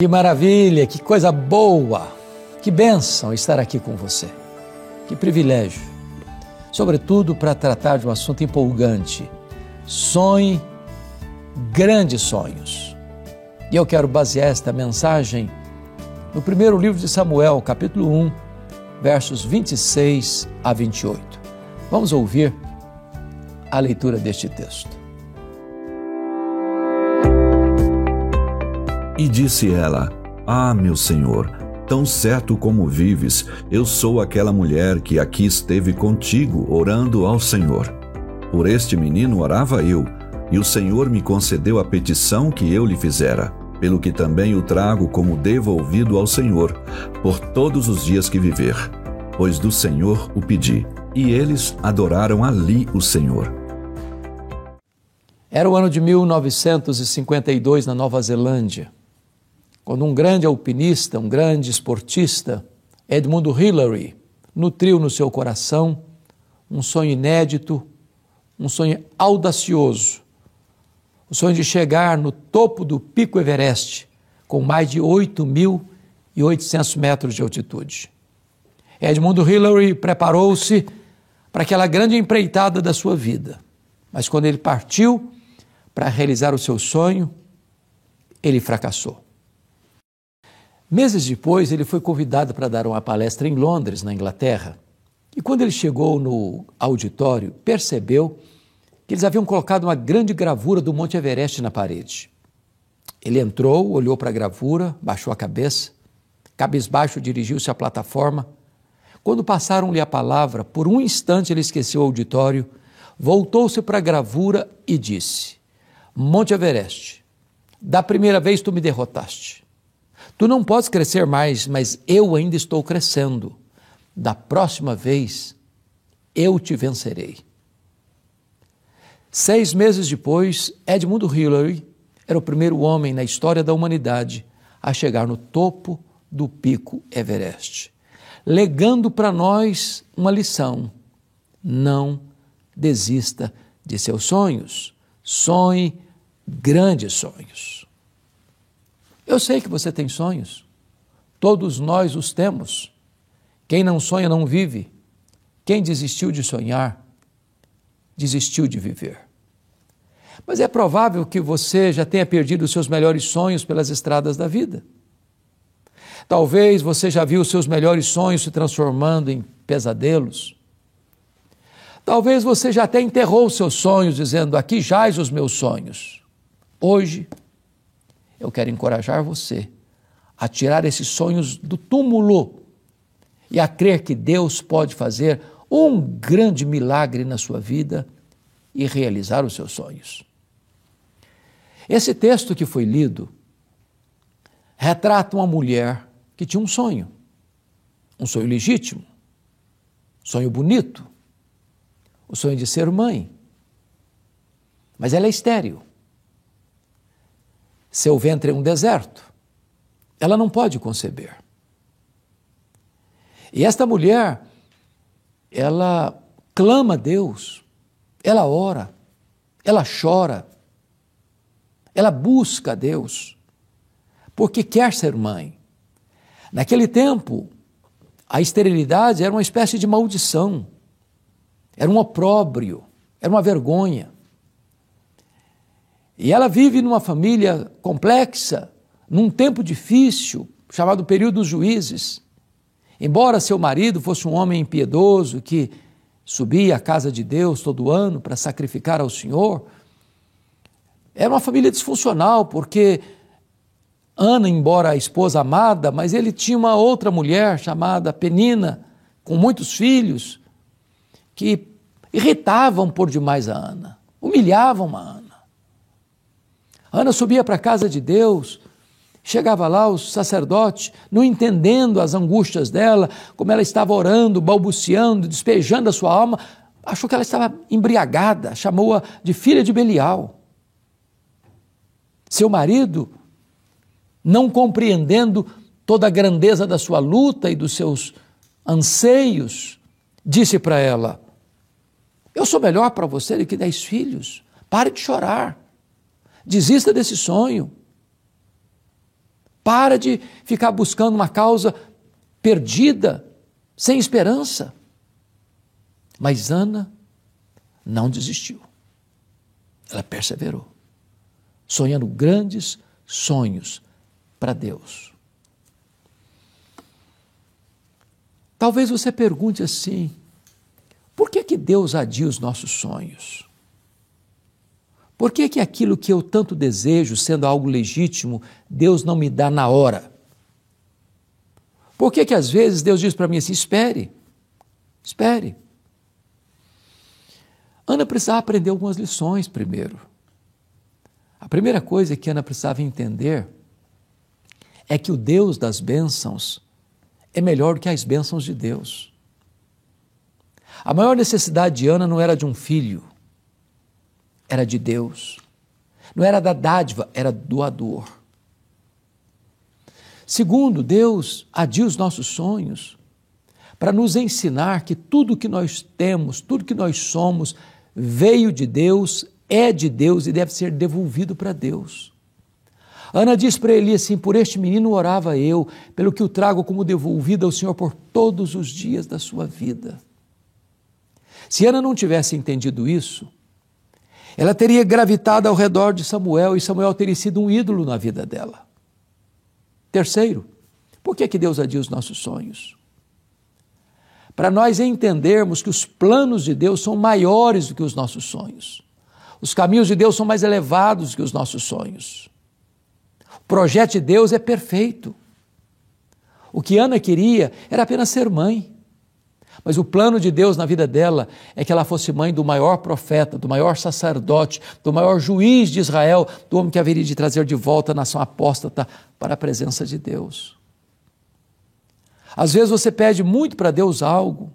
Que maravilha, que coisa boa, que bênção estar aqui com você. Que privilégio, sobretudo para tratar de um assunto empolgante. Sonhe grandes sonhos. E eu quero basear esta mensagem no primeiro livro de Samuel, capítulo 1, versos 26 a 28. Vamos ouvir a leitura deste texto. E disse ela: Ah, meu senhor, tão certo como vives, eu sou aquela mulher que aqui esteve contigo, orando ao Senhor. Por este menino orava eu, e o Senhor me concedeu a petição que eu lhe fizera, pelo que também o trago como devolvido ao Senhor, por todos os dias que viver. Pois do Senhor o pedi, e eles adoraram ali o Senhor. Era o ano de 1952 na Nova Zelândia, quando um grande alpinista, um grande esportista, Edmund Hillary, nutriu no seu coração um sonho inédito, um sonho audacioso, o sonho de chegar no topo do Pico Everest, com mais de 8.800 metros de altitude. Edmund Hillary preparou-se para aquela grande empreitada da sua vida, mas quando ele partiu para realizar o seu sonho, ele fracassou. Meses depois, ele foi convidado para dar uma palestra em Londres, na Inglaterra, e quando ele chegou no auditório, percebeu que eles haviam colocado uma grande gravura do Monte Everest na parede. Ele entrou, olhou para a gravura, baixou a cabeça, cabisbaixo dirigiu-se à plataforma. Quando passaram-lhe a palavra, por um instante ele esqueceu o auditório, voltou-se para a gravura e disse: Monte Everest, da primeira vez tu me derrotaste. Tu não podes crescer mais, mas eu ainda estou crescendo. Da próxima vez, eu te vencerei. 6 meses depois, Edmund Hillary era o primeiro homem na história da humanidade a chegar no topo do Pico Everest, legando para nós uma lição: não desista de seus sonhos, sonhe grandes sonhos. Eu sei que você tem sonhos, todos nós os temos. Quem não sonha não vive. Quem desistiu de sonhar, desistiu de viver. Mas é provável que você já tenha perdido os seus melhores sonhos pelas estradas da vida. Talvez você já viu os seus melhores sonhos se transformando em pesadelos. Talvez você já até enterrou os seus sonhos dizendo: aqui jaz os meus sonhos. Hoje, eu quero encorajar você a tirar esses sonhos do túmulo e a crer que Deus pode fazer um grande milagre na sua vida e realizar os seus sonhos. Esse texto que foi lido retrata uma mulher que tinha um sonho legítimo, sonho bonito, o sonho de ser mãe, mas ela é estéril. Seu ventre é um deserto, ela não pode conceber. E esta mulher, ela clama a Deus, ela ora, ela chora, ela busca a Deus, porque quer ser mãe. Naquele tempo, a esterilidade era uma espécie de maldição, era um opróbrio, era uma vergonha. E ela vive numa família complexa, num tempo difícil, chamado período dos juízes. Embora seu marido fosse um homem impiedoso que subia à casa de Deus todo ano para sacrificar ao Senhor, era uma família disfuncional, porque Ana, embora a esposa amada, mas ele tinha uma outra mulher chamada Penina, com muitos filhos, que irritavam por demais a Ana, humilhavam a Ana. Ana subia para a casa de Deus, chegava lá o sacerdote, não entendendo as angústias dela, como ela estava orando, balbuciando, despejando a sua alma, achou que ela estava embriagada, chamou-a de filha de Belial. Seu marido, não compreendendo toda a grandeza da sua luta e dos seus anseios, disse para ela: eu sou melhor para você do que 10 filhos, pare de chorar. Desista desse sonho. Para de ficar buscando uma causa perdida, sem esperança. Mas Ana não desistiu. Ela perseverou, sonhando grandes sonhos para Deus. Talvez você pergunte assim: por que Deus adia os nossos sonhos? Por que aquilo que eu tanto desejo, sendo algo legítimo, Deus não me dá na hora? Por que às vezes Deus diz para mim assim: espere, espere? Ana precisava aprender algumas lições primeiro. A primeira coisa que Ana precisava entender é que o Deus das bênçãos é melhor do que as bênçãos de Deus. A maior necessidade de Ana não era de um filho, era de Deus. Não era da dádiva, era doador. Segundo, Deus adia os nossos sonhos para nos ensinar que tudo que nós temos, tudo que nós somos, veio de Deus, é de Deus e deve ser devolvido para Deus. Ana diz para Eli assim: por este menino orava eu, pelo que o trago como devolvido ao Senhor por todos os dias da sua vida. Se Ana não tivesse entendido isso, ela teria gravitado ao redor de Samuel e Samuel teria sido um ídolo na vida dela. Terceiro, por que Deus adia os nossos sonhos? Para nós entendermos que os planos de Deus são maiores do que os nossos sonhos. Os caminhos de Deus são mais elevados que os nossos sonhos. O projeto de Deus é perfeito. O que Ana queria era apenas ser mãe. Mas o plano de Deus na vida dela é que ela fosse mãe do maior profeta, do maior sacerdote, do maior juiz de Israel, do homem que haveria de trazer de volta a nação apóstata para a presença de Deus. Às vezes você pede muito para Deus algo,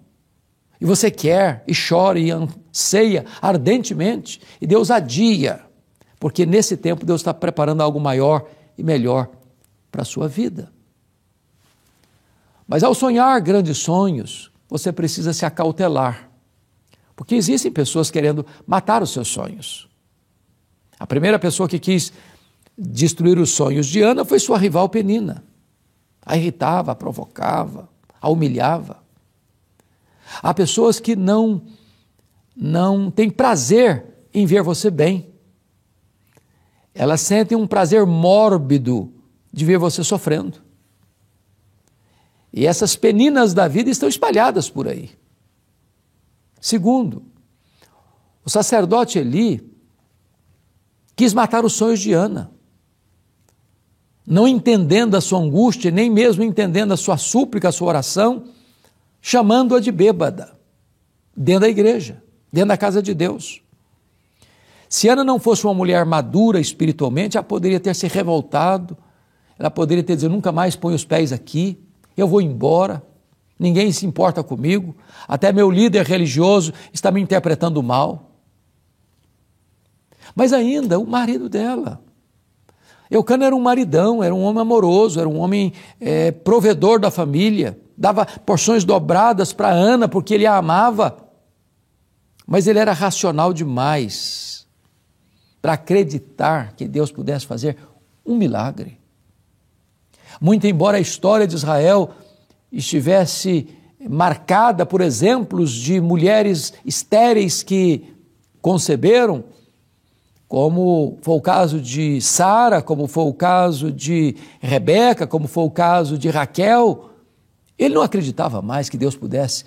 e você quer, e chora, e anseia ardentemente, e Deus adia, porque nesse tempo Deus está preparando algo maior e melhor para a sua vida. Mas ao sonhar grandes sonhos, você precisa se acautelar, porque existem pessoas querendo matar os seus sonhos. A primeira pessoa que quis destruir os sonhos de Ana foi sua rival Penina. A irritava, a provocava, a humilhava. Há pessoas que não têm prazer em ver você bem. Elas sentem um prazer mórbido de ver você sofrendo. E essas peninas da vida estão espalhadas por aí. Segundo, o sacerdote Eli quis matar os sonhos de Ana, não entendendo a sua angústia, nem mesmo entendendo a sua súplica, a sua oração, chamando-a de bêbada, dentro da igreja, dentro da casa de Deus. Se Ana não fosse uma mulher madura espiritualmente, ela poderia ter se revoltado, ela poderia ter dito: nunca mais ponho os pés aqui, eu vou embora, ninguém se importa comigo, até meu líder religioso está me interpretando mal. Mas ainda o marido dela, Eucana, era um maridão, era um homem amoroso, era um homem provedor da família, dava porções dobradas para Ana porque ele a amava, mas ele era racional demais para acreditar que Deus pudesse fazer um milagre. Muito embora a história de Israel estivesse marcada por exemplos de mulheres estéreis que conceberam, como foi o caso de Sara, como foi o caso de Rebeca, como foi o caso de Raquel, ele não acreditava mais que Deus pudesse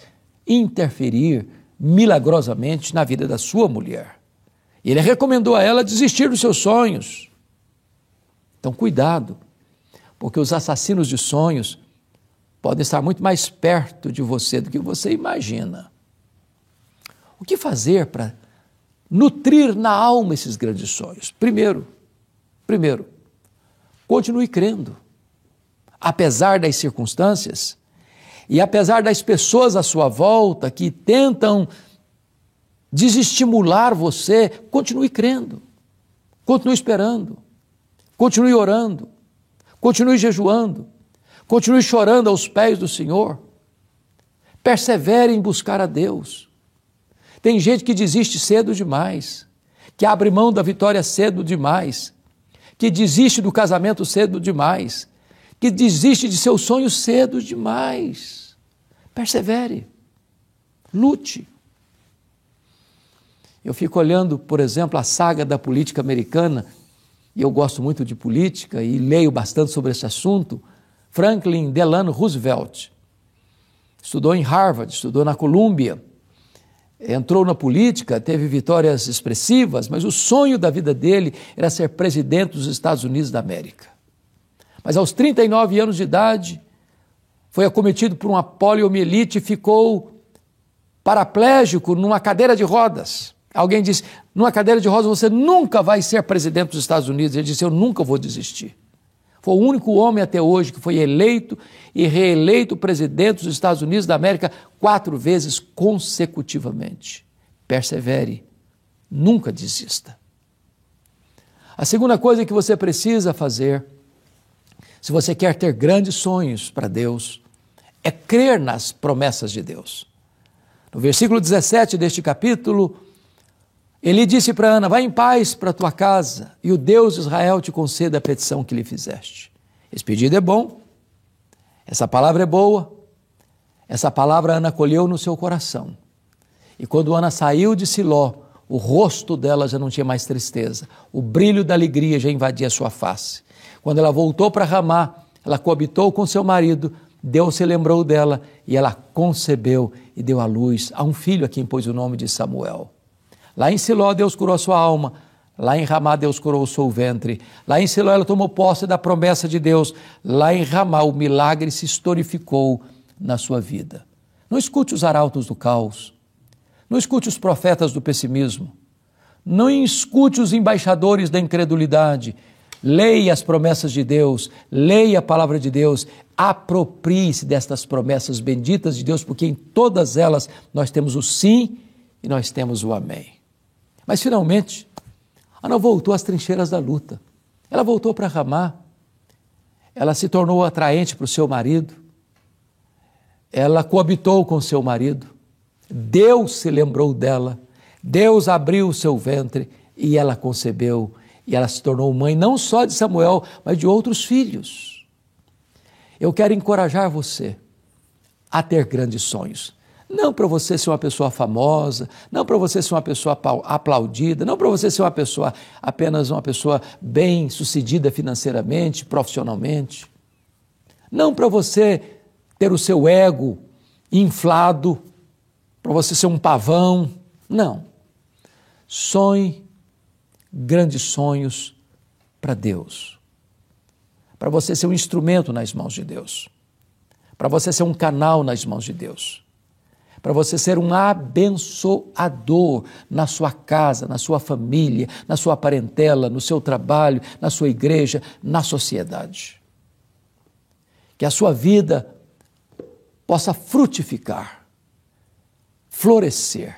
interferir milagrosamente na vida da sua mulher. Ele recomendou a ela desistir dos seus sonhos. Então, cuidado, porque os assassinos de sonhos podem estar muito mais perto de você do que você imagina. O que fazer para nutrir na alma esses grandes sonhos? Primeiro, continue crendo, apesar das circunstâncias e apesar das pessoas à sua volta que tentam desestimular você, continue crendo, continue esperando, continue orando, continue jejuando, continue chorando aos pés do Senhor, persevere em buscar a Deus. Tem gente que desiste cedo demais, que abre mão da vitória cedo demais, que desiste do casamento cedo demais, que desiste de seus sonhos cedo demais. Persevere, lute. Eu fico olhando, por exemplo, a saga da política americana, e eu gosto muito de política e leio bastante sobre esse assunto. Franklin Delano Roosevelt estudou em Harvard, estudou na Columbia, entrou na política, teve vitórias expressivas, mas o sonho da vida dele era ser presidente dos Estados Unidos da América. Mas aos 39 anos de idade, foi acometido por uma poliomielite e ficou paraplégico numa cadeira de rodas. Alguém disse, numa cadeira de rodas você nunca vai ser presidente dos Estados Unidos. Ele disse, eu nunca vou desistir. Foi o único homem até hoje que foi eleito e reeleito presidente dos Estados Unidos da América 4 vezes consecutivamente. Persevere, nunca desista. A segunda coisa que você precisa fazer, se você quer ter grandes sonhos para Deus, é crer nas promessas de Deus. No versículo 17 deste capítulo, ele disse para Ana, vai em paz para a tua casa e o Deus de Israel te conceda a petição que lhe fizeste. Esse pedido é bom, essa palavra é boa, essa palavra Ana acolheu no seu coração. E quando Ana saiu de Siló, o rosto dela já não tinha mais tristeza, o brilho da alegria já invadia a sua face. Quando ela voltou para Ramá, ela coabitou com seu marido, Deus se lembrou dela e ela concebeu e deu à luz a um filho a quem pôs o nome de Samuel. Lá em Siló, Deus curou a sua alma. Lá em Ramá, Deus curou o seu ventre. Lá em Siló, ela tomou posse da promessa de Deus. Lá em Ramá, o milagre se historificou na sua vida. Não escute os arautos do caos. Não escute os profetas do pessimismo. Não escute os embaixadores da incredulidade. Leia as promessas de Deus. Leia a palavra de Deus. Aproprie-se destas promessas benditas de Deus, porque em todas elas nós temos o sim e nós temos o amém. Mas, finalmente, Ana voltou às trincheiras da luta. Ela voltou para Ramá. Ela se tornou atraente para o seu marido. Ela coabitou com o seu marido. Deus se lembrou dela. Deus abriu o seu ventre e ela concebeu. E ela se tornou mãe não só de Samuel, mas de outros filhos. Eu quero encorajar você a ter grandes sonhos. Não para você ser uma pessoa famosa, não para você ser uma pessoa aplaudida, não para você ser apenas uma pessoa bem-sucedida financeiramente, profissionalmente. Não para você ter o seu ego inflado, para você ser um pavão. Não. Sonhe grandes sonhos para Deus. Para você ser um instrumento nas mãos de Deus. Para você ser um canal nas mãos de Deus. Para você ser um abençoador na sua casa, na sua família, na sua parentela, no seu trabalho, na sua igreja, na sociedade. Que a sua vida possa frutificar, florescer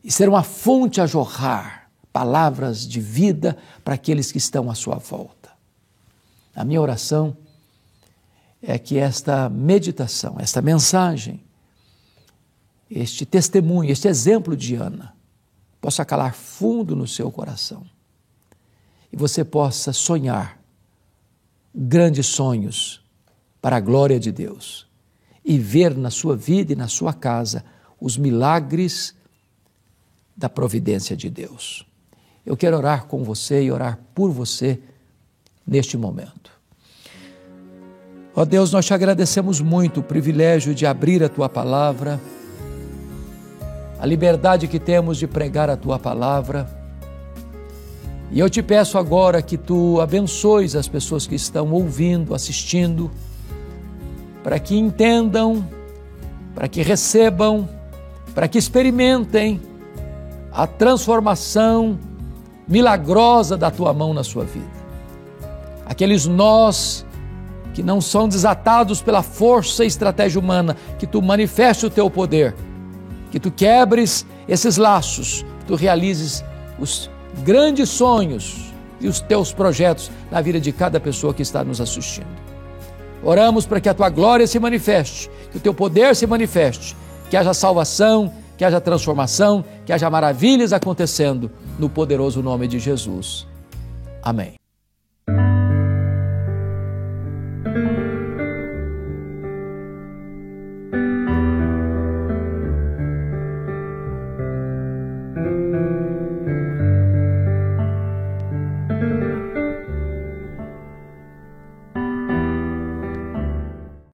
e ser uma fonte a jorrar palavras de vida para aqueles que estão à sua volta. A minha oração é que esta meditação, esta mensagem, este testemunho, este exemplo de Ana, possa calar fundo no seu coração e você possa sonhar grandes sonhos para a glória de Deus e ver na sua vida e na sua casa os milagres da providência de Deus. Eu quero orar com você e orar por você neste momento. Ó Deus, nós te agradecemos muito o privilégio de abrir a Tua palavra, a liberdade que temos de pregar a Tua palavra. E eu te peço agora que Tu abençoes as pessoas que estão ouvindo, assistindo, para que entendam, para que recebam, para que experimentem a transformação milagrosa da Tua mão na sua vida. Aqueles nós que não são desatados pela força e estratégia humana, que Tu manifeste o Teu poder, que Tu quebres esses laços, que Tu realizes os grandes sonhos e os Teus projetos na vida de cada pessoa que está nos assistindo. Oramos para que a Tua glória se manifeste, que o Teu poder se manifeste, que haja salvação, que haja transformação, que haja maravilhas acontecendo no poderoso nome de Jesus. Amém.